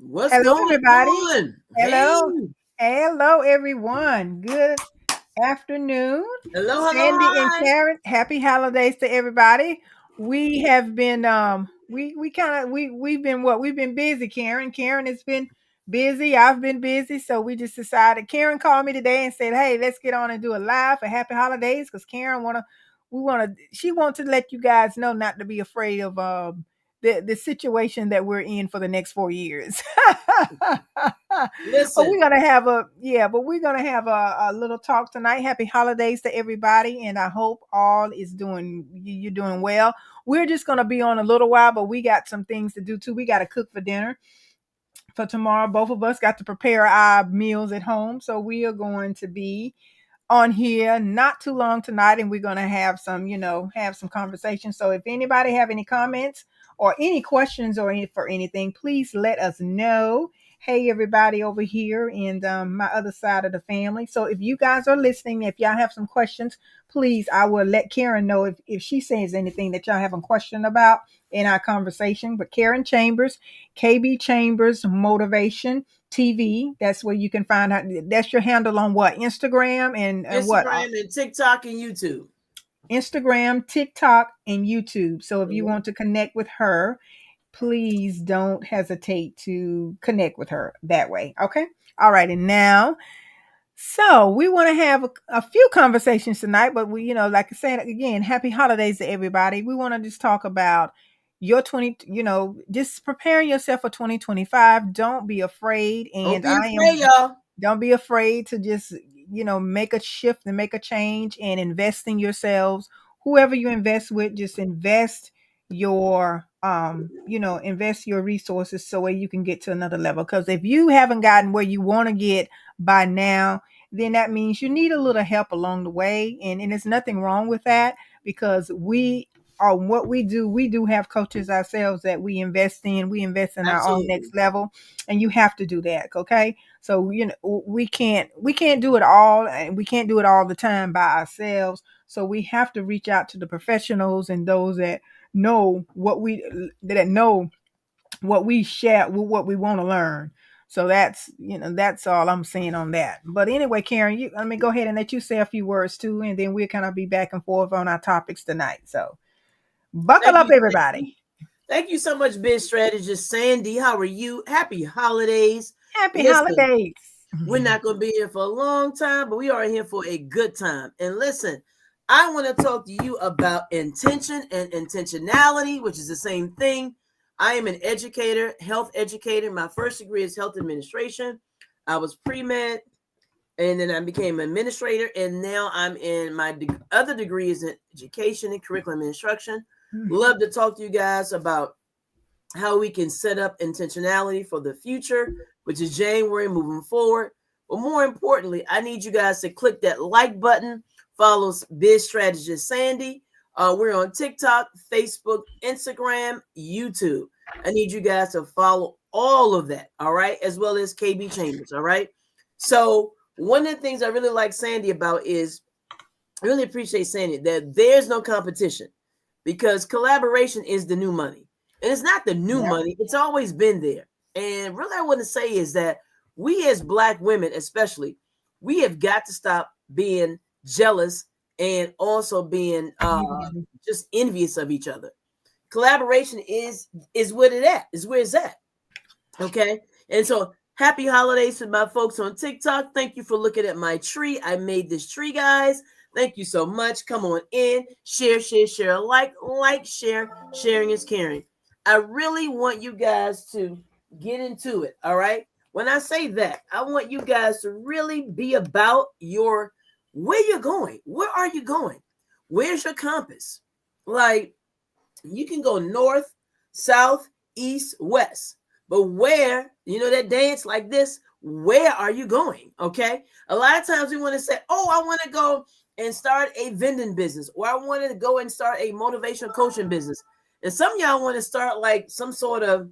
What's Hello, going everybody. on? Hey, Hello. Hello, everyone. Good afternoon. hello, hello, Sandy and hi. Karen, happy holidays to everybody. We have been we kind of we've been what? We've been busy, Karen. Karen has been busy. I've been busy, so we just decided. Karen called me today and said, "Hey, let's get on and do a live for happy holidays cuz Karen she wants to let you guys know not to be afraid of the situation that we're in for the next 4 years. But Listen, we're gonna have a little talk tonight. Happy holidays to everybody, and I hope all is you're doing well. We're just gonna be on a little while, but we got some things to do too. We got to cook for dinner for tomorrow. Both of us got to prepare our meals at home, so we are going to be on here not too long tonight, and we're going to have some conversation. So if anybody have any comments or any questions for anything, please let us know. Hey, everybody over here and my other side of the family. So if you guys are listening, if y'all have some questions, please, I will let Karen know if she says anything that y'all have a question about in our conversation. But Karen Chambers, KB Chambers Motivation TV. That's where you can find out. That's your handle on what? Instagram and what? Instagram and TikTok and YouTube. Instagram, TikTok, and YouTube. So if you Mhm. want to connect with her, please don't hesitate to connect with her that way. Okay. All right. And now, so we want to have a few conversations tonight, but like I said again, happy holidays to everybody. We want to just talk about your 20, just preparing yourself for 2025. Don't be afraid. Don't And be afraid, y'all. don't be afraid to just, make a shift and make a change and invest in yourselves. Whoever you invest with, just invest your resources so where you can get to another level. Because if you haven't gotten where you want to get by now, then that means you need a little help along the way. And there's nothing wrong with that because we are what we do have coaches ourselves that we invest in our own Absolutely. next level, and you have to do that. Okay. So we can't do it all, and we can't do it all the time by ourselves. So we have to reach out to the professionals and those know what we that know what we share, what we want to learn. So that's all I'm saying on that. But anyway, Karen, let me go ahead and let you say a few words too, and then we'll kind of be back and forth on our topics tonight. So buckle Thank up, you. Thank you. everybody. Thank you so much, biz strategist Sandy. How are you? Happy holidays. Happy Listen, holidays. we're not going to be here for a long time, but we are here for a good time. And listen, I want to talk to you about intention and intentionality, which is the same thing. I am an educator, health educator. My first degree is health administration. I was pre med, and then I became an administrator, and now I'm in my other degree is in education and curriculum instruction. Love to talk to you guys about how we can set up intentionality for the future, which is January moving forward. But more importantly, I need you guys to click that like button, follow Biz Strategist Sandy. We're on TikTok, Facebook, Instagram, YouTube. I need you guys to follow all of that, all right, as well as KB Chambers, all right? So, one of the things I really like Sandy about is I really appreciate Sandy that there's no competition because collaboration is the new money. And it's not the new Yep. money, it's always been there. And really, I want to say is that we as Black women, especially, we have got to stop being jealous and also being just envious of each other. Collaboration is what it at, is where it's at. Okay. And so happy holidays to my folks on TikTok. Thank you for looking at my tree. I made this tree, guys. Thank you so much. Come on in, share, share, share, like, share. Sharing is caring. I really want you guys to get into it. All right. When I say that, I want you guys to really be about where you're going. Where are you going? Where's your compass? Like, you can go north, south, east, west. But where, that dance like this, where are you going? Okay. A lot of times we want to say, oh, I want to go and start a vending business, or I wanted to go and start a motivational coaching business. And some of y'all want to start like some sort of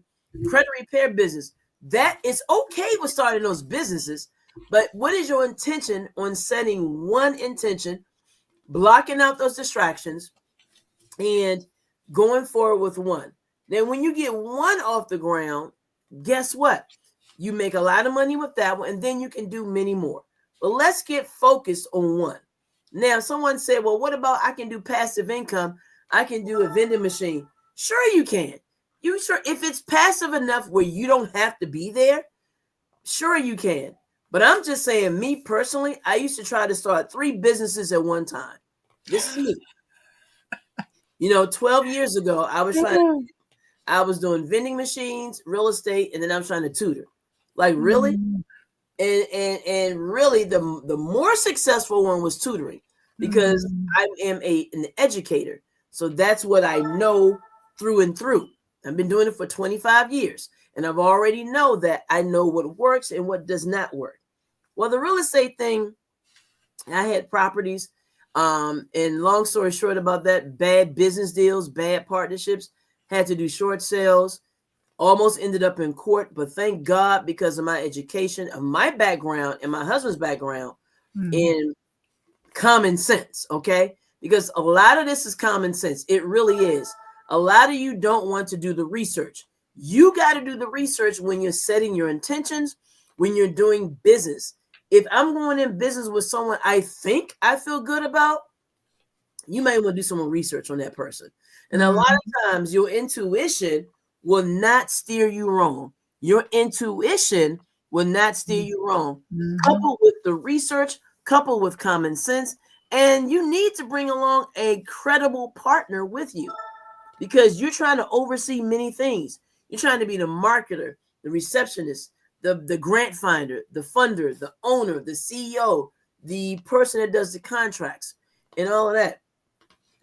credit repair business. That is okay with starting those businesses. But what is your intention on setting one intention, blocking out those distractions, and going forward with one? Then when you get one off the ground, Guess what? You make a lot of money with that one, and then you can do many more. But let's get focused on one. Now, someone said, well, what about I can do passive income? I can do a vending machine. Sure, you can. You sure, if it's passive enough where you don't have to be there, sure you can. But I'm just saying, me personally, I used to try to start 3 businesses at one time. This is me. 12 years ago, I was doing vending machines, real estate, and then I was trying to tutor. Like, really? And really the more successful one was tutoring, because I am an educator. So that's what I know through and through. I've been doing it for 25 years, and I've already know that I know what works and what does not work. Well, the real estate thing, I had properties, and long story short about that, bad business deals, bad partnerships, had to do short sales, almost ended up in court, but thank God, because of my education, of my background and my husband's background in common sense, okay? Because a lot of this is common sense. It really is. A lot of you don't want to do the research. You got to do the research when you're setting your intentions, when you're doing business. If I'm going in business with someone I think I feel good about, you may want to do some research on that person. And a lot of times your intuition will not steer you wrong. Your intuition will not steer you wrong. Coupled with the research, coupled with common sense, and you need to bring along a credible partner with you, because you're trying to oversee many things. You're trying to be the marketer, the receptionist, the grant finder, the funder, the owner, the CEO, the person that does the contracts, and all of that.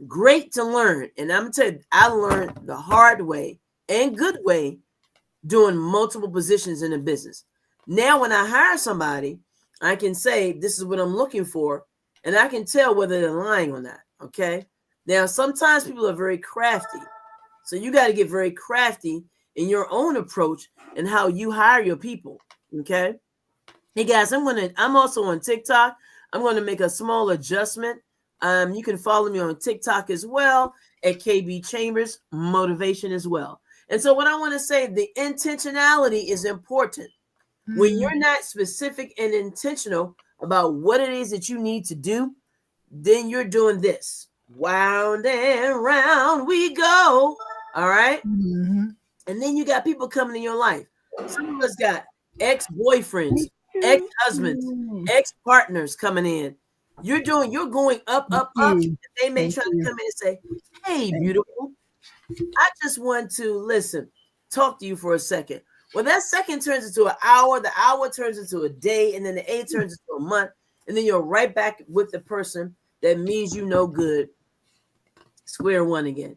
Great to learn. And I'm going to tell you, I learned the hard way and good way doing multiple positions in a business. Now, when I hire somebody, I can say, this is what I'm looking for, and I can tell whether they're lying or not. Okay. Now, sometimes people are very crafty. So you got to get very crafty in your own approach and how you hire your people. Okay. Hey guys, I'm also on TikTok. I'm going to make a small adjustment. You can follow me on TikTok as well at KB Chambers Motivation as well. And so what I want to say, the intentionality is important. When you're not specific and intentional about what it is that you need to do, then you're doing this. Wound and round we go. All right. And then you got people coming in your life. Some of us got ex-boyfriends, ex-husbands, ex-partners coming in. You're going up. They may try to come in and say, hey, beautiful, I just want to talk to you for a second. Well, that second turns into an hour, the hour turns into a day, and then the day turns into a month, and then you're right back with the person that means you no good. Square one again.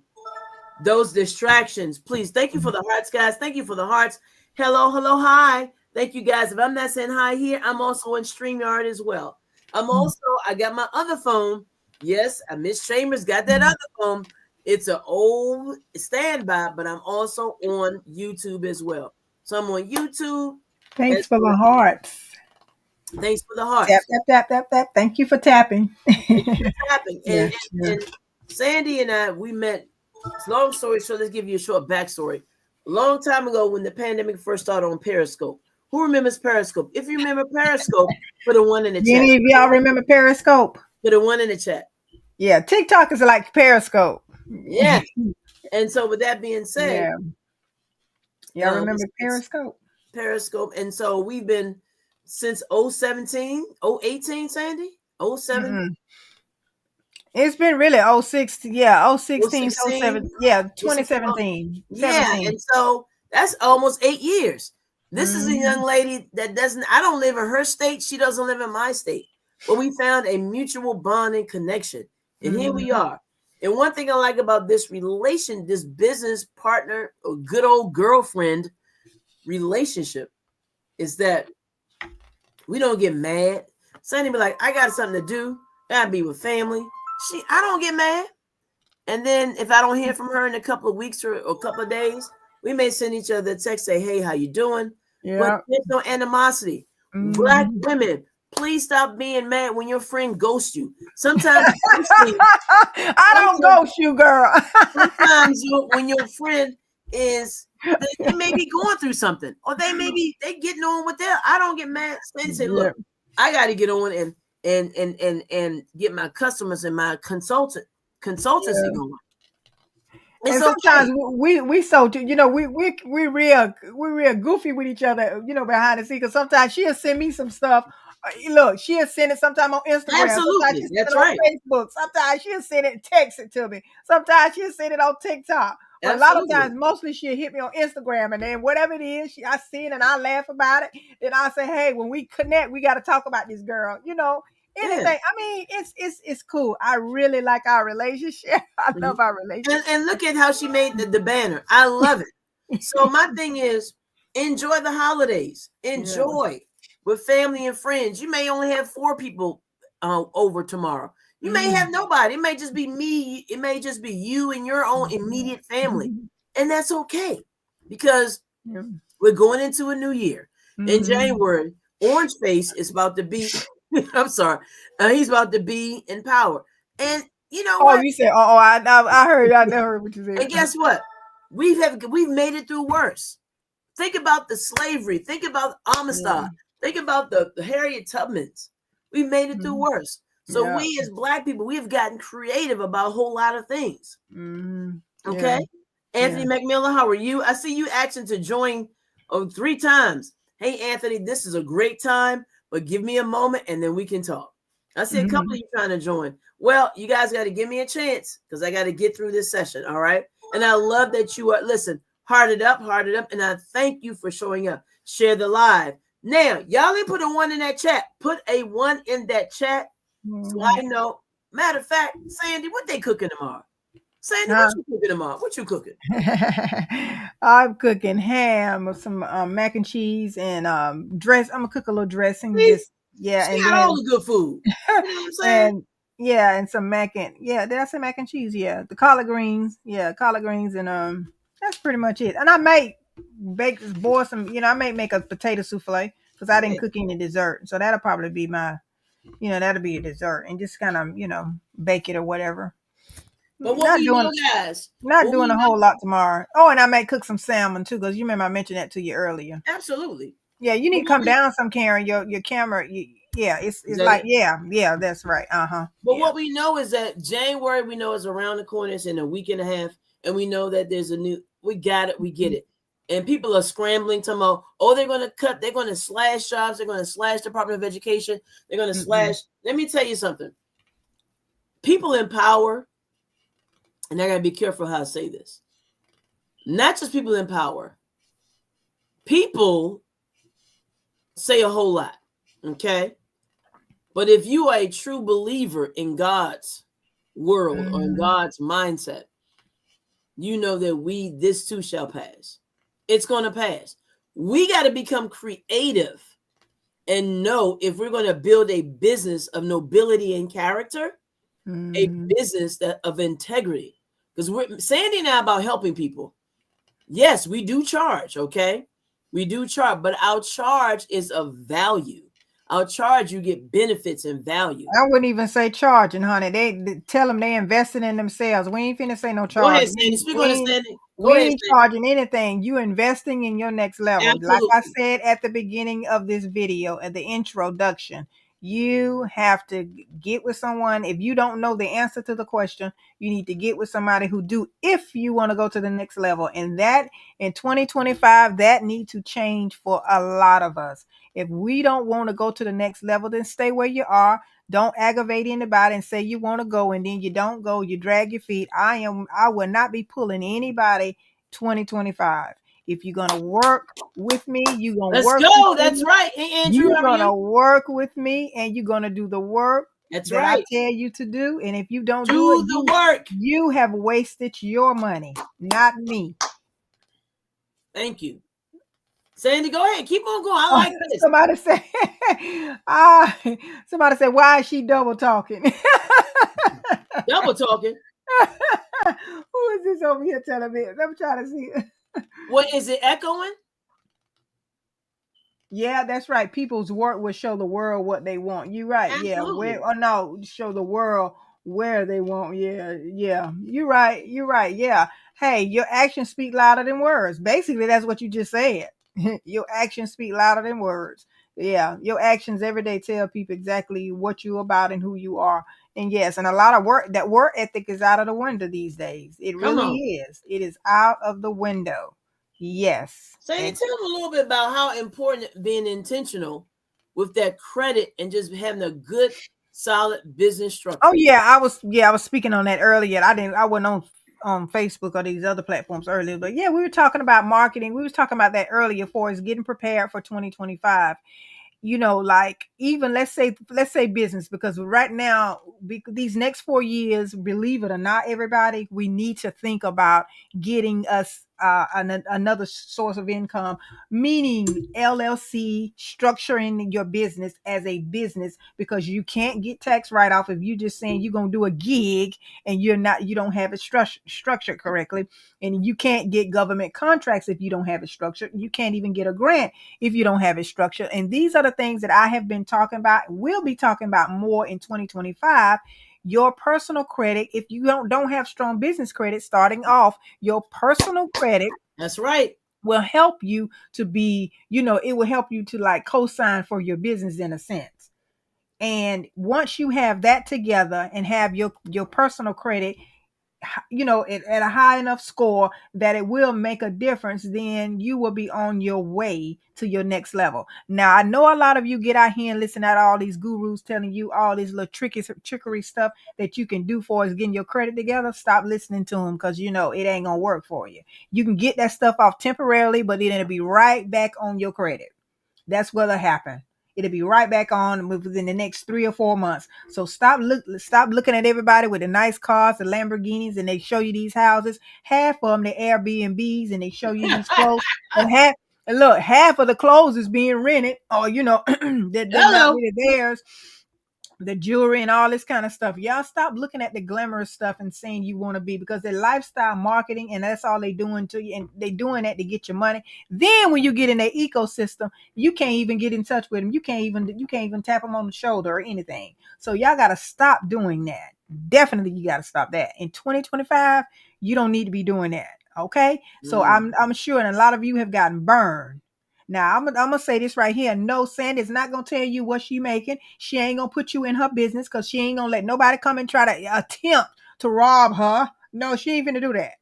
Those distractions, please. Thank you for the hearts, guys. Thank you for the hearts. Hello, hi. Thank you, guys. If I'm not saying hi here, I'm also in StreamYard as well. I got my other phone. Yes, Miss Chambers got that other phone. It's an old standby, but I'm also on YouTube as well. So I'm on YouTube. Thanks for the hearts. Thanks for the hearts. Tap. Thank you for tapping. Tapping. And Sandy and I, we met. Long story short, let's give you a short backstory. A long time ago, when the pandemic first started on Periscope. Who remembers Periscope? If you remember Periscope, put a 1 in the chat. Any of y'all remember Periscope? Put a 1 in the chat. Yeah, TikTok is like Periscope. Yeah. And so with that being said, y'all remember Periscope? Periscope. And so we've been since 017, 018, Sandy? 07? It's been really 06, 016, 07, 2017. Yeah, and so that's almost 8 years. This is a young lady that I don't live in her state. She doesn't live in my state. But we found a mutual bond and connection. And here we are. And one thing I like about this business partner, or good old girlfriend relationship, is that we don't get mad. Sandy be like, I got something to do. I gotta be with family. I don't get mad. And then if I don't hear from her in a couple of weeks or a couple of days, we may send each other a text, say, hey, how you doing? Yeah. But there's no animosity. Black women, please stop being mad when your friend ghosts you. Sometimes I don't ghost you, girl. Sometimes when your friend is They may be going through something, or they getting on with their. I don't get mad. They say, Yeah. look, I got to get on and get my customers and my consultancy Yeah. going. It's And sometimes okay. we so we real goofy with each other, behind the scenes. Because sometimes she'll send me some stuff. Look, she'll send it sometime on Instagram. Sometimes Absolutely, she'll send it that's on right. Facebook. Sometimes she'll send it, text it to me. Sometimes she'll send it on TikTok. But a lot of Absolutely. times, mostly she'll hit me on Instagram, and then whatever it is, I see it and I laugh about it. Then I say, "Hey, when we connect, we got to talk about this girl." Yeah. Anything. I mean, it's cool. I really like our relationship. I Mhm. love our relationship. And look at how she made the banner. I love it. So my thing is, enjoy the holidays. Yeah. Enjoy with family and friends. You may only have 4 people over tomorrow. You may have Mm. nobody. It may just be me. It may just be you and your own immediate family, and that's okay because Yeah. we're going into a new year. In Mhm. January, Orange Face is about to be. I'm sorry, he's about to be in power, and you know Oh, what? you said, "Oh, I heard what you And said." guess what? We've made it through worse. Think about the slavery. Think about Yeah. Amistad. Think about the Harriet Tubmans. We made it through Mhm. worse. So Yeah. we as Black people, we have gotten creative about a whole lot of things. Mhm. Okay, Yeah. Anthony Yeah. McMillan, how are you? I see you asking to join 3 times. Hey, Anthony, this is a great time, but give me a moment and then we can talk. I see a couple of Mhm. you trying to join. Well, you guys got to give me a chance because I got to get through this session. All right. And I love that you are, listen, heart it up. And I thank you for showing up. Share the live. Now, y'all didn't put a 1 in that chat. Put a 1 in that chat so I Mhm. know. Matter of fact, Sandy, what they cooking tomorrow? Sandy, what Huh? you cooking tomorrow? What you cooking? I'm cooking ham, some mac and cheese, and dress. I'm gonna cook a little dressing. See, Just yeah, she and got all then the good food. You know what I'm saying? and yeah, and some mac and yeah. Did I say mac and cheese? Yeah, the collard greens. Yeah, collard greens, and that's pretty much it. And I may boil some. I may make a potato souffle because I didn't Yeah. cook any dessert, so that'll probably be my. That'll be a dessert, and just kind of bake it or whatever. But what Not we doing know, guys, not what doing we a whole know, lot tomorrow. Oh, and I may cook some salmon too, because you remember I mentioned that to you earlier. absolutely. Yeah, you need But to what come we down some, Karen. Your camera. Yeah, is it's that like it? yeah, that's right. But Yeah. what we know is that January we know is around the corner. It's in a week and a half, and we know that there's a new. We got it. We get it. And people are scrambling to know. Oh, they're going to cut. They're going to slash jobs. They're going to slash Department of Education. They're going to slash. Mm-mm. Let me tell you something. People in power, and I got to be careful how I say this. Not just people in power. People say a whole lot. Okay. But if you are a true believer in God's world or in Mhm. God's mindset, you know that this too shall pass. It's going to pass. We got to become creative and know if we're going to build a business of nobility and character, a Mhm. business of integrity. Because we're Sandy and I about helping people. Yes, we do charge, okay? We do charge, but our charge is of value. Our charge, you get benefits and value. I wouldn't even say charging, honey. They tell them they investing in themselves. We ain't finna say no Go ahead, charging. Sandy. Speak on it, Sandy. Go We ahead, ain't Sandy. charging anything. You investing in your next level. Like I Absolutely. said at the beginning of this video, at the introduction, you have to get with someone. If you don't know the answer to the question, you need to get with somebody who do if you want to go to the next level. And that in 2025, that need to change for a lot of us. If we don't want to go to the next level, then stay where you are. Don't aggravate anybody and say you want to go and then you don't go. You drag your feet. I will not be pulling anybody 2025. If you're gonna work with me, you're gonna Let's work with go. That's me. right. Hey, Andrew, You're how are you? gonna work with me and you're gonna do the work That's that I right. tell you to do. And if you don't do it, Do the work. you have wasted your money, not me. Thank you. Sandy, go ahead. Keep on going. I Oh, like this. somebody said, ah, somebody said, why is she double talking? Double talking. Who is this over here telling me? I'm trying to see. What is it echoing? Yeah, that's right. People's work will show the world what they want. You right. Yeah. Where Absolutely. or no, show the world where they want. Yeah, yeah. You're right. You're right. Yeah. Hey, your actions speak louder than words. Basically, that's what you just said. Your actions speak louder than words. Yeah, your actions every day tell people exactly what you're about and who you are. And yes, and a lot of work, that work ethic is out of the window these days. It Come really on. is. It is out of the window. Yes. Sandy, tell them a little bit about how important being intentional with that credit and just having a good, solid business Oh structure. yeah, I was speaking on that earlier. I wasn't on Facebook or these other platforms earlier, but yeah, we were talking about marketing. We was talking about that earlier for us getting prepared for 2025. Like even let's say business, because right now these next 4 years, believe it or not, everybody, we need to think about getting us another source of income, meaning LLC, structuring your business as a business, because you can't get tax write-off if you just saying you're going to do a gig and you don't have it structured correctly. And you can't get government contracts if you don't have it structured. You can't even get a grant if you don't have it structured. And these are the things that I have been talking about. We'll be talking about more in 2025. Your personal credit, if you don't have strong business credit starting off, your personal credit That's right. will help you to be, it will help you to like co-sign for your business in a sense. And once you have that together and have your personal credit, at a high enough score that it will make a difference, then you will be on your way to your next level. Now, I know a lot of you get out here and listen to all these gurus telling you all this little trickery stuff that you can do for us getting your credit together. Stop listening to them, because it ain't gonna work for you. You can get that stuff off temporarily, but then it'll be right back on your credit. That's what'll happen. It'll be right back on within the next 3 or 4 months. So stop looking at everybody with the nice cars, the Lamborghinis, and they show you these houses. Half of them, the Airbnbs, and they show you these clothes. And look, half of the clothes is being rented, or they're not Hello. really theirs, the jewelry and all this kind of stuff. Y'all stop looking at the glamorous stuff and saying you want to be, because they're lifestyle marketing and that's all they doing to you. And they doing that to get your money. Then when you get in their ecosystem, you can't even get in touch with them. You can't even tap them on the shoulder or anything. So y'all got to stop doing that. Definitely you got to stop that. In 2025, you don't need to be doing that. Okay? So Mm. I'm sure, and a lot of you have gotten burned. Now I'm gonna say this right here. No, Sandy's not gonna tell you what she making. She ain't gonna put you in her business, because she ain't gonna let nobody come and try to attempt to rob her. No, she ain't gonna do that.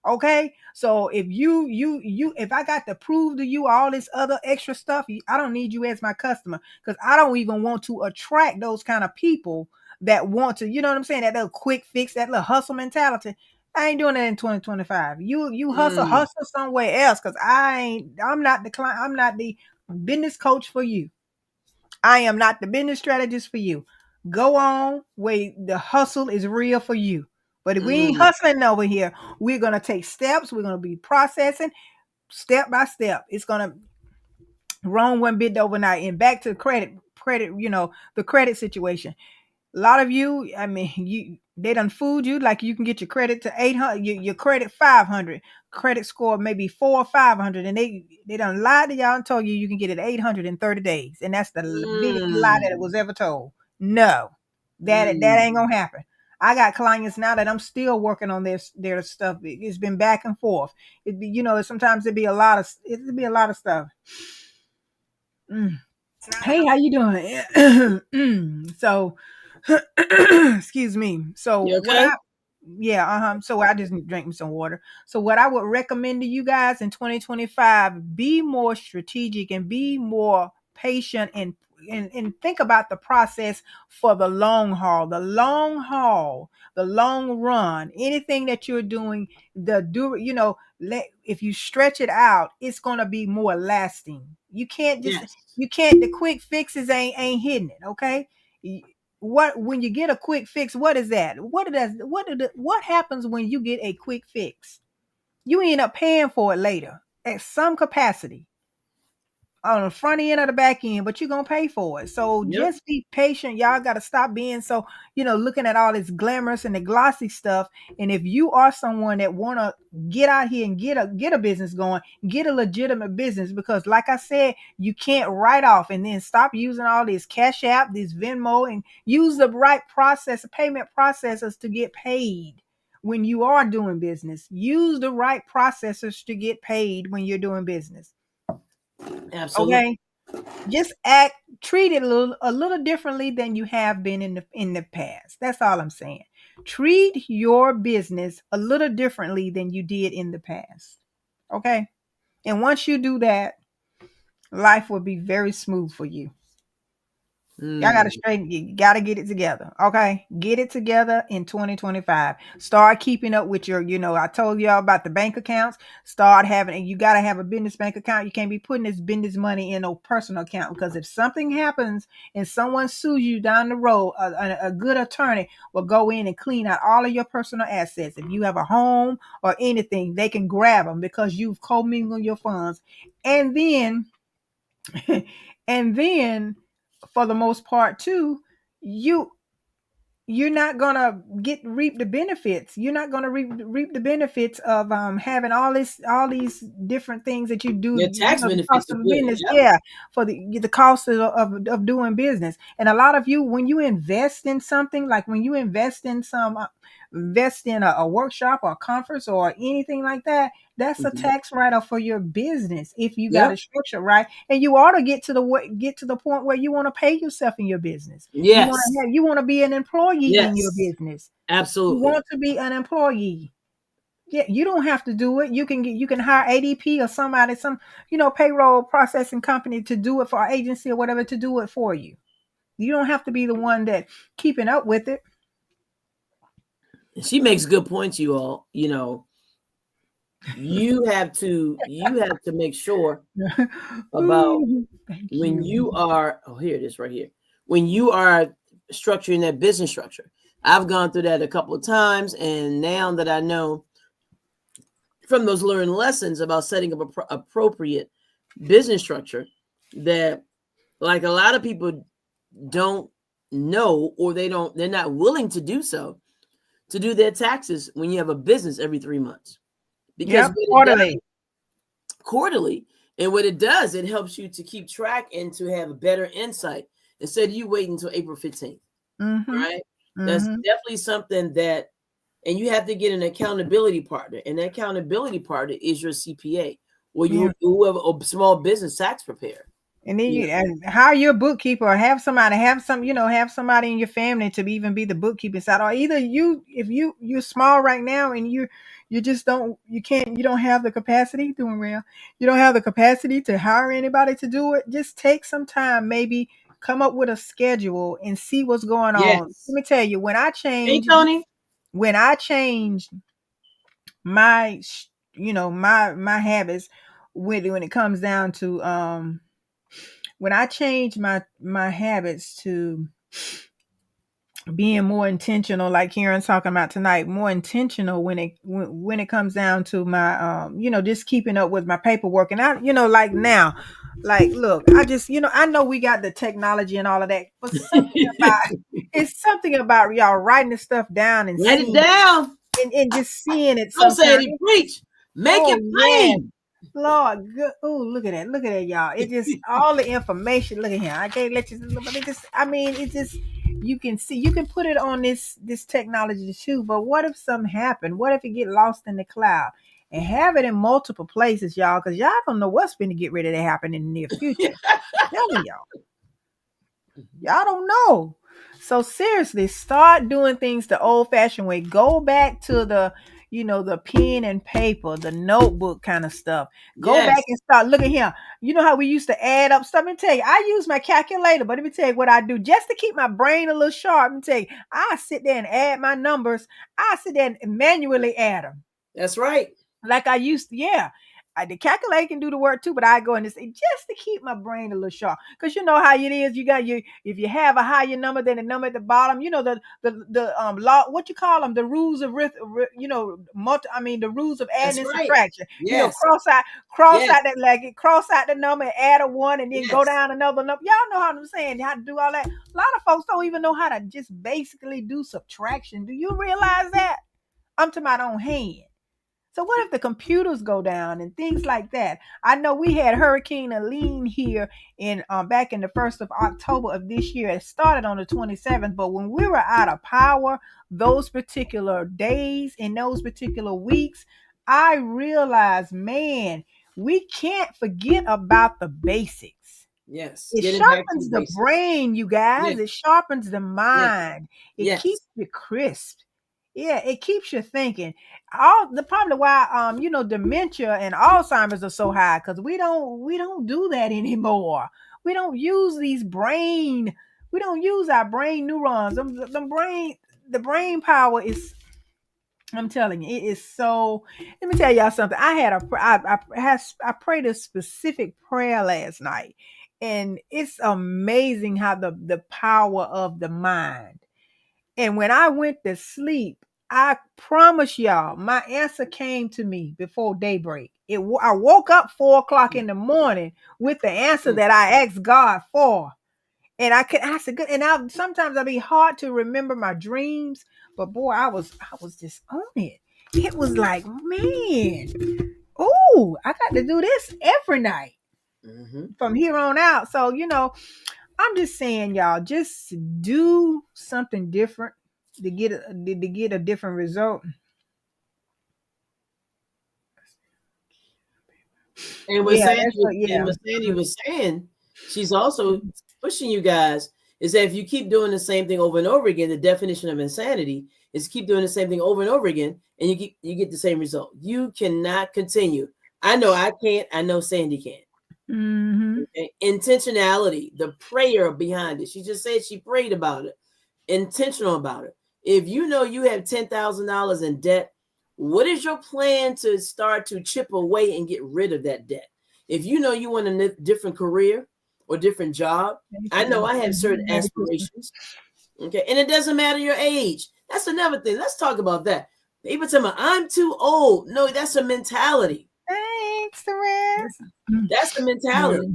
Okay, so if if I got to prove to you all this other extra stuff, I don't need you as my customer, because I don't even want to attract those kind of people that want to, you know what I'm saying, that little quick fix, that little hustle mentality. I ain't doing that in 2025. You Mm. hustle somewhere else, because I'm not the client. I'm not the business coach for you. I am not the business strategist for you. Go on where the hustle is real for you. But if we ain't Mm. hustling over here, we're gonna take steps. We're gonna be processing step by step. It's gonna wrong one bit overnight. And back to credit, the credit situation. A lot of you, I mean, they done fooled you. Like you can get your credit to 800, your credit 500, credit score maybe 4 or 500, and they done lied to y'all and told you can get it 800 in 30 days, and that's the biggest lie that it Mm. was ever told. No, that Mm. ain't gonna happen. I got clients now that I'm still working on their stuff. It's been back and forth. It be, sometimes it'd be a lot of stuff. Mm. Hey, how you doing? So, excuse me. So You what okay? I yeah, so I just drank me some water. So what I would recommend to you guys in 2025, be more strategic and be more patient, and think about the process for the long haul, the long run. Anything that you're doing, if you stretch it out, it's going to be more lasting. Yes. You can't, the quick fixes ain't hitting it, okay? What When you get a quick fix, what is that? What happens when you get a quick fix? You end up paying for it later at some capacity. on the front end or the back end, but you're gonna pay for it. So Yep. just be patient. Y'all gotta stop being so, looking at all this glamorous and the glossy stuff. And if you are someone that wanna get out here and get a business going, get a legitimate business, because like I said, you can't write off and then stop using all this Cash App, this Venmo, and use the right process, payment processors to get paid. When you are doing business, use the right processors to get paid when you're doing business. Absolutely. Okay, just treat it a little differently than you have been in the past. That's all I'm saying. Treat your business a little differently than you did in the past. Okay, and once you do that, life will be very smooth for you. Y'all gotta Mm. straighten. You gotta get it together. Okay, get it together in 2025. Start keeping up with your. I told y'all about the bank accounts. Start having, and you gotta have a business bank account. You can't be putting this business money in no personal account, because if something happens and someone sues you down the road, a good attorney will go in and clean out all of your personal assets. If you have a home or anything, they can grab them because you've commingled your funds, and then and then for the most part too, you you're not gonna get reap the benefits. You're not gonna reap the benefits of having all these different things that you do. Your tax The cost benefits are of good. business, Yep. yeah, for the cost of doing business. And a lot of you, when you invest in something, like when you invest in a workshop or a conference or anything like that, that's a Mhm. tax write-off for your business if you got Yep. it structured right. And you ought to get to the point where you want to pay yourself in your business. Yes. You want to be an employee in your Yes. business. You Absolutely. want to be an employee. Yeah, you don't have to do it. You can hire ADP or somebody, some payroll processing company to do it, for our agency or whatever, to do it for you. You don't have to be the one that keeping up with it. She makes good points, you all. You have to make sure about Ooh, thank when you. you are, oh, here it is right here. When you are structuring that business structure. I've gone through that a couple of times, and now that I know from those learned lessons about setting up a appropriate business structure, that like a lot of people don't know, or they're not willing to do so, to do their taxes when you have a business every 3 months, because Yep, what it does quarterly. quarterly, and what it does, it helps you to keep track and to have a better insight instead of you waiting until April 15th. Mm-hmm. Right. That's Mm-hmm. definitely something that, and you have to get an accountability partner, and that accountability partner is your CPA, or Yeah. you whoever, a small business tax preparer. And then You you know. and hire your bookkeeper, or have somebody in your family to even be the bookkeeping side. Or either if you're small right now and you just don't have the capacity, doing well, you don't have the capacity to hire anybody to do it. Just take some time, maybe come up with a schedule and see what's going on. Let Yes. me tell you, Hey, Tony. when I changed my my habits, when it comes down to when I changed my habits to being more intentional, like Kieran's talking about tonight, more intentional when it comes down to my just keeping up with my paperwork. And I like now, like, look, I just I know we got the technology and all of that, but something about y'all writing this stuff down and Write it seeing down. and just seeing it Don't say it, sometimes. he preach. Make Oh it yeah. plain. Lord, good. Oh, look at that. Look at that, y'all. It just all the information. Look at here. I can't let you, but it just, you can see, you can put it on this technology too. But what if something happened? What if it get lost in the cloud? And have it in multiple places, y'all, because y'all don't know what's going to get ready to happen in the near future. I'm telling y'all don't know. So seriously, start doing things the old-fashioned way. Go back to the pen and paper, the notebook kind of stuff. Go back Yes, and start looking here. You know how we used to add up stuff? Let me tell you, I use my calculator, but let me tell you what I do just to keep my brain a little sharp. Let me tell you, I sit there and add my numbers. I sit there and manually add them that's right. like I used to. Yeah. the calculator can do the work too, but I go in and say just to keep my brain a little sharp. Because you know how it is. You got you if you have a higher number than the number at the bottom, you know the law, what you call them, the rules of the rules of adding That's and right. subtraction. Yes. Cross Yes. out that like cross out the number and add a one and then go Yes. down another number. Y'all know how I'm saying how to do all that. A lot of folks don't even know how to just basically do subtraction. Do you realize that? I'm to my own hand. So what if the computers go down and things like that? I know we had Hurricane Helene here in back in the 1st of October of this year. It started on the 27th, but when we were out of power those particular days in those particular weeks, I realized, man, we can't forget about the basics. Yes. It Getting back to the sharpens the basics. brain, you guys. Yes. It sharpens the Yes. mind. It keeps Yes. you crisp. Yeah, it keeps you thinking. All the probably why dementia and Alzheimer's are so high because we don't do that anymore. We don't use these brain. We don't use our brain neurons. The brain power is. I'm telling you, it is so. Let me tell y'all something. I prayed a specific prayer last night, and it's amazing how the power of the mind. And when I went to sleep, I promise y'all, my answer came to me before daybreak. I woke up 4 o'clock in the morning with the answer Mm. that I asked God for. And I said, good. And sometimes I'd be hard to remember my dreams, but boy, I was just on it. It was like, man, oh, I got to do this every night Mm-hmm. from here on out. So, I'm just saying, y'all, just do something different to get a different result. And Yeah, that's what. What Yeah. Sandy was saying, she's also pushing you guys is that if you keep doing the same thing over and over again, the definition of insanity is keep doing the same thing over and over again, and you get the same result. You cannot continue. I know I can't. I know Sandy can't. Mm-hmm. Okay? Intentionality, the prayer behind it. She just said she prayed about it, intentional about it. If you know you have $10,000 in debt, what is your plan to start to chip away and get rid of that debt? If you know you want a different career or different job, I know I have certain aspirations. Okay, and it doesn't matter your age. That's another thing. Let's talk about that. People tell me I'm too old. No, that's a mentality. Thanks, Teresa. That's a mentality.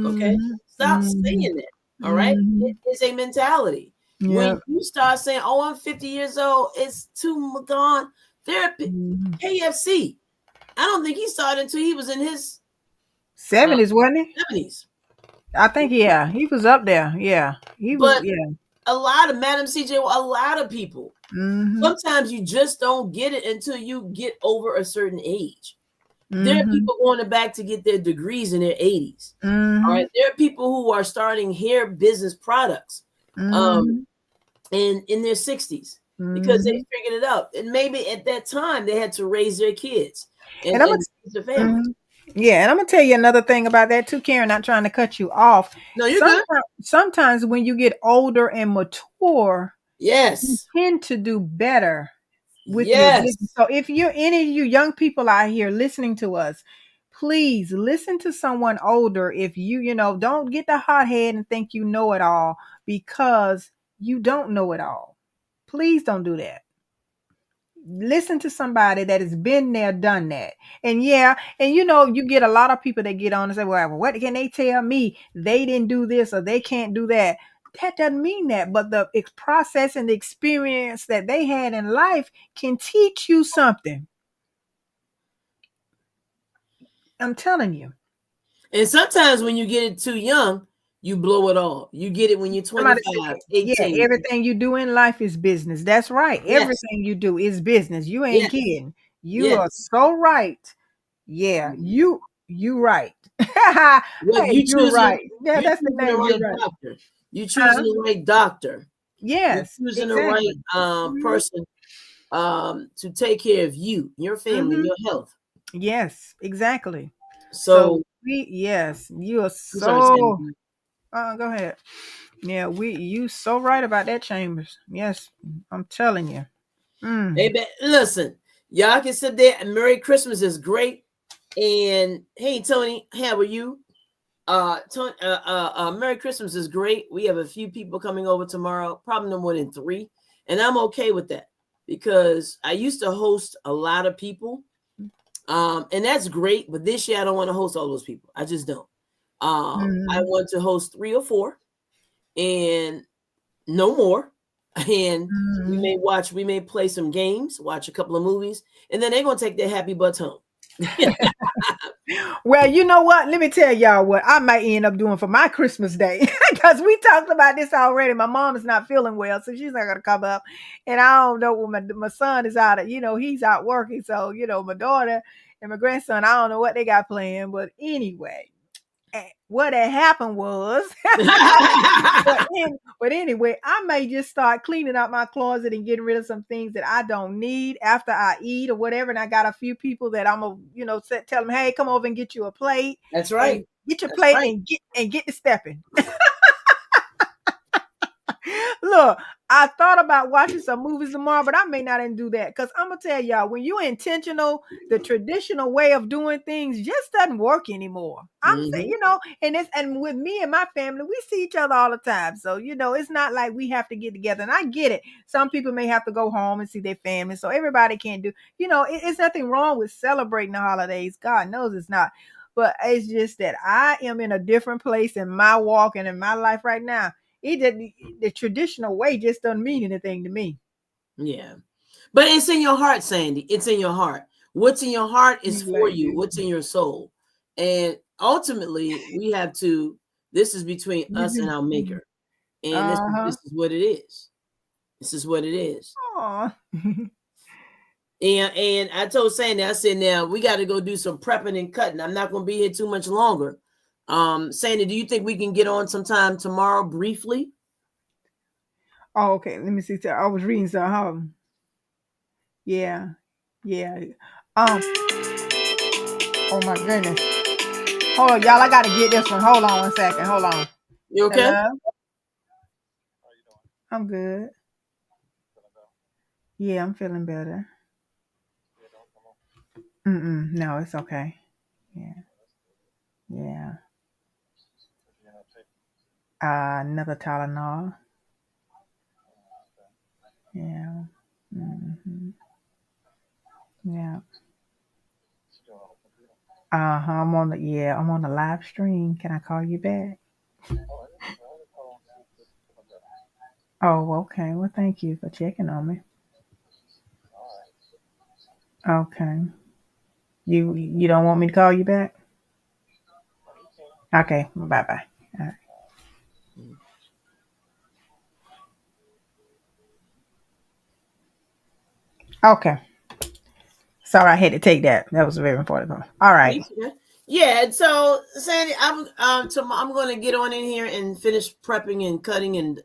Okay, Mm-hmm. stop saying that. All right, Mm-hmm. it is a mentality. Yeah. When you start saying, "Oh, I'm 50 years old," it's too gone. Therapy, Mm-hmm. KFC. I don't think he started until he was in his 70s, wasn't he? 70s. I think, yeah, he was up there. Yeah, he was. But Yeah. a lot of Madam CJ, a lot of people. Mm-hmm. Sometimes you just don't get it until you get over a certain age. There are Mm-hmm. people going back to get their degrees in their 80s. All Mm-hmm. right. There are people who are starting hair business products Mm-hmm. in their 60s because they Mm-hmm. figured it out. And maybe at that time they had to raise their kids And I'm gonna and raise their families. Mhm. Yeah, and I'm gonna tell you another thing about that too, Karen. Not trying to cut you off. No, you're good. Sometimes when you get older and mature, you Yes. tend to do better with your business. Yes. So if you're any of you young people out here listening to us, please listen to someone older. If don't get the hot head and think you know it all because you don't know it all. Please don't do that. Listen to somebody that has been there, done that. And yeah, and you get a lot of people that get on and say, well, what can they tell me? They didn't do this or they can't do that. That doesn't mean that, but the process and the experience that they had in life can teach you something. I'm telling you. And sometimes when you get it too young, you blow it all. You get it when you're Somebody 25, said, yeah, 18. everything you do in life is business. That's right. Yes. Everything you do is business. You ain't Yes. kidding. You are Yes. so right. Yeah, Mhm. you right. Well, Hey, you're right. Yeah, you that's the choosing the name. You're right right. doctor. You choosing Huh? the right doctor. You Yes, choosing the right exactly. Hmm. person to take care of you, your family, Hmm. your health. Yes, exactly. So So yes, you are I'm sorry, Sandy. so. Go ahead. Yeah, you so right about that, Chambers. Yes, I'm telling you. Mm. Hey, listen, y'all can sit there and Merry Christmas is great. And hey, Tony, how are you? Tony, Merry Christmas is great. We have a few people coming over tomorrow, probably no more than three, and I'm okay with that because I used to host a lot of people, and that's great. But this year, I don't want to host all those people. I just don't. I Mhm. want to host three or four, and no more. And Mhm. we may play some games, watch a couple of movies, and then they're gonna take their happy butts home. Well, you know what? Let me tell y'all what I might end up doing for my Christmas day because we talked about this already. My mom is not feeling well, so she's not gonna come up, and I don't know when my son is out. He's out working, so my daughter and my grandson. I don't know what they got planned, but anyway, what had happened was but anyway, I may just start cleaning out my closet and getting rid of some things that I don't need after I eat or whatever. And I got a few people that I'm gonna, tell them, hey, come over and get you a plate That's right. and get your That's plate right. and get to stepping. Look, I thought about watching some movies tomorrow, but I may not even do that because I'm gonna tell y'all when you're intentional, the traditional way of doing things just doesn't work anymore. I'm saying, Hmm. and with me and my family, we see each other all the time, so it's not like we have to get together. And I get it. Some people may have to go home and see their family, so everybody can't do. It's nothing wrong with celebrating the holidays. God knows it's not. But it's just that I am in a different place in my walk and in my life right now. The traditional way just doesn't mean anything to me. Yeah. But it's in your heart, Sandy. It's in your heart. What's in your heart is You for like you. this. What's in your soul? And ultimately, we have to, this is between us and our maker. And Uh-huh. this is what it is. This is what it is. Aw. And I told Sandy, I said, now we got to go do some prepping and cutting. I'm not going to be here too much longer. Sandy, do you think we can get on sometime tomorrow briefly? Oh, okay. Let me see. So I was reading some. Yeah. Yeah. Um. Oh my goodness. Hold on, y'all. I gotta get this one. Hold on one second. Hold on. You okay? Hello. I'm good. Yeah, I'm feeling better. Mm-mm. No, it's okay. Yeah. Yeah. Another Tylenol. Yeah. Hmm. Yeah. Uh-huh. I'm on the live stream. Can I call you back? Oh, okay. Well, thank you for checking on me. Okay. You don't want me to call you back? Okay. Bye bye. Okay. Sorry, I had to take that. That was a very important call. All right. Yeah, and so Sandy, I'm going to get on in here and finish prepping and cutting and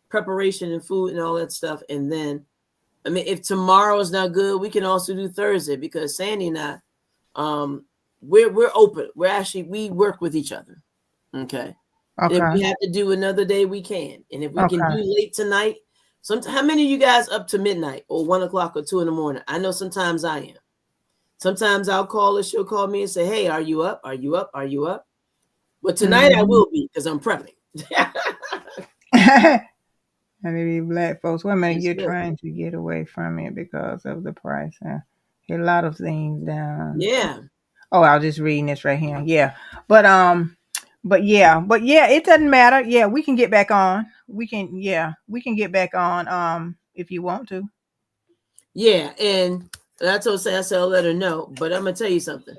preparation and food and all that stuff, and then I mean, if tomorrow is not good, we can also do Thursday because Sandy and I, um, we're open. We work with each other. Okay, and if Okay. we have to do another day, we can. And if we can do Okay. late tonight, how many of you guys up to midnight or 1 o'clock or 2 in the morning? I know sometimes I am. Sometimes I'll call her. She'll call me and say, "Hey, are you up? Are you up? Are you up?" But tonight I Mm-hmm. will be because I'm prepping. Maybe black folks, women, Yes, you're ma'am. trying to get away from it because of the price. A lot of things down. Yeah. Oh, I was just reading this right here. Yeah, but it doesn't matter. Yeah, we can get back on. We can get back on. If you want to. Yeah, and I told Say I said I'll let her know, but I'm gonna tell you something.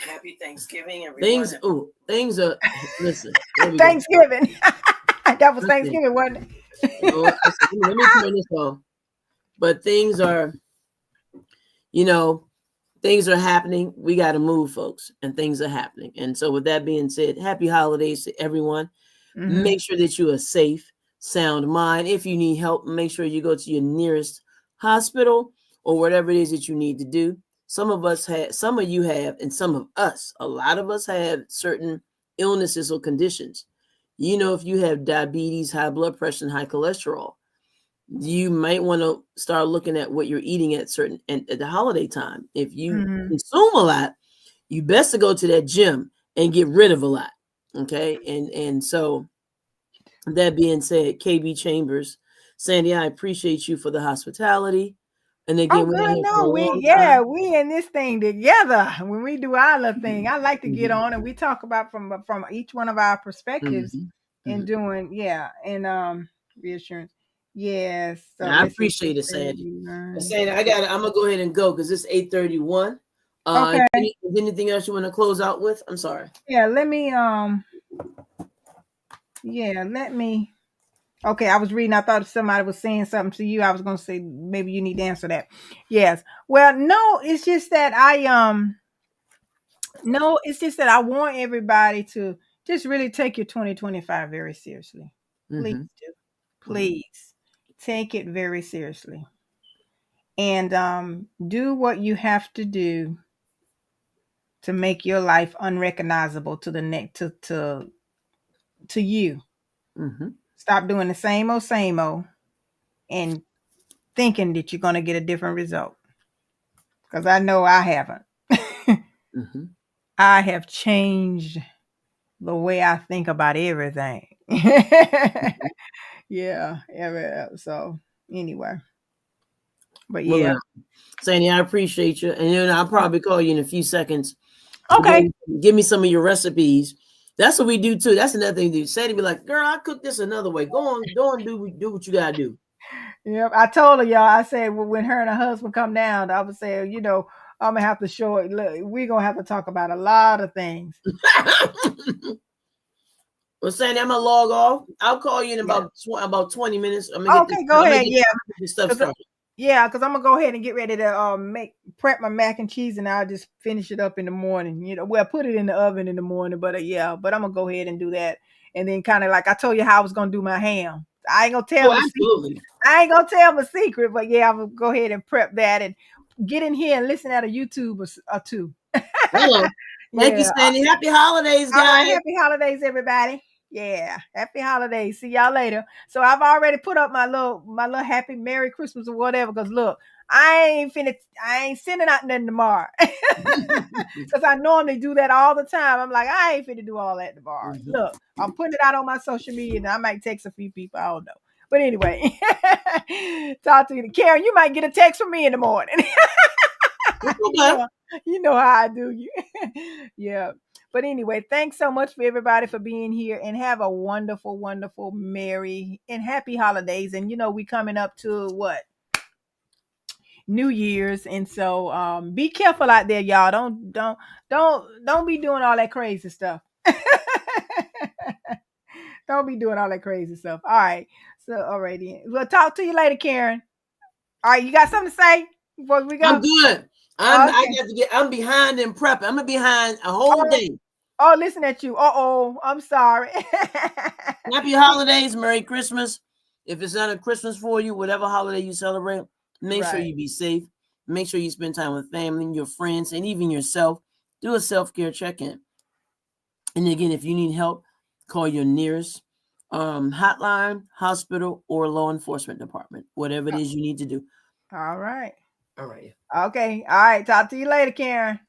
Happy Thanksgiving, everyone. Things are. Listen, there we go. Thanksgiving. That was Listen, Thanksgiving, wasn't listen, let me turn this off. But things are, you know, things are happening. We got to move, folks, and things are happening. And so, with that being said, happy holidays to everyone. it? Mm-hmm. Make sure that you are safe, sound mind. If you need help, make sure you go to your nearest hospital or whatever it is that you need to do. Some of you have, and some of us, a lot of us have certain illnesses or conditions. If you have diabetes, high blood pressure, and high cholesterol, you might want to start looking at what you're eating at the holiday time. If you Mm-hmm. consume a lot, you best to go to that gym and get rid of a lot. Okay. And so that being said, KB Chambers, Sandy, I appreciate you for the hospitality. And Oh, again, we're not good. here for No, a we long yeah, time. we in this thing together. When we do our little thing, I like to get Mhm, on and we talk about from each one of our perspectives mhm, and mhm. doing and reassurance. Yes. So And I let's see. appreciate it, Sandy. And Learn. Sandy, I'm gonna go ahead and go because it's 8:31. Okay. Is anything else you want to close out with? I'm sorry. Yeah. Let me. Yeah. Let me. Okay, I was reading. I thought somebody was saying something to you. I was going to say maybe you need to answer that. Yes. Well, no, it's just that no, it's just that I want everybody to just really take your 2025 very seriously. Please Mm-hmm. do. Please take it very seriously. And do what you have to do to make your life unrecognizable to the next to you. Mm-hmm. Stop doing the same old and thinking that you're going to get a different result. Because I know I haven't. Mm-hmm. I have changed the way I think about everything. Mm-hmm. Yeah, so anyway, but Well, yeah. Sandy, I appreciate you, and then I'll probably call you in a few seconds to Okay. give me some of your recipes. That's what we do too. That's another thing to do. Sandy be like, "Girl, I cook this another way. Go on, do what you gotta do." Yep. I told her, y'all. I said when her and her husband come down, I would say, I'm gonna have to show it. Look, we're gonna have to talk about a lot of things. Well, Sandy, I'm gonna log off. I'll call you in Yeah. about 20 minutes. Okay, go ahead. Yeah. I'm gonna get this stuff 'Cause started. Yeah, because I'm gonna go ahead and get ready to make prep my mac and cheese, and I'll just finish it up in the morning. Well, put it in the oven in the morning, but yeah, but I'm gonna go ahead and do that, and then kind of like I told you how I was gonna do my ham. I ain't gonna tell Oh, my secret. absolutely. I ain't gonna tell my secret, but yeah, I'm gonna go ahead and prep that and get in here and listen at a YouTube or two. Hello. Thank you, Yeah. Sandy. Happy holidays, All right. guys. Happy holidays, everybody. Yeah. Happy holidays. See y'all later. So I've already put up my little happy Merry Christmas or whatever. Cause look, I ain't sending out nothing tomorrow. Cause I normally do that all the time. I'm like, I ain't finna do all that tomorrow. Mhm. Look, I'm putting it out on my social media and I might text a few people. I don't know. But anyway, talk to you. Karen, you might get a text from me in the morning. you Okay. know, you know how I do you. Yeah. But anyway, thanks so much for everybody for being here and have a wonderful, wonderful, merry and happy holidays. And we coming up to what? New Year's. And so be careful out there, y'all. Don't be doing all that crazy stuff. Don't be doing all that crazy stuff. All right. So all right then. We'll talk to you later, Karen. All right, you got something to say before we I'm go? good. I Okay. got to get I'm behind in prep. I'm behind a whole Oh, day. oh, listen at you. Uh-oh. I'm sorry. Happy holidays, Merry Christmas. If it's not a Christmas for you, whatever holiday you celebrate, make sure Right. you be safe. Make sure you spend time with family, your friends, and even yourself. Do a self-care check-in. And again, if you need help, call your nearest hotline, hospital, or law enforcement department. Whatever it is you need to do. All right. All right. Okay. All right. Talk to you later, Karen.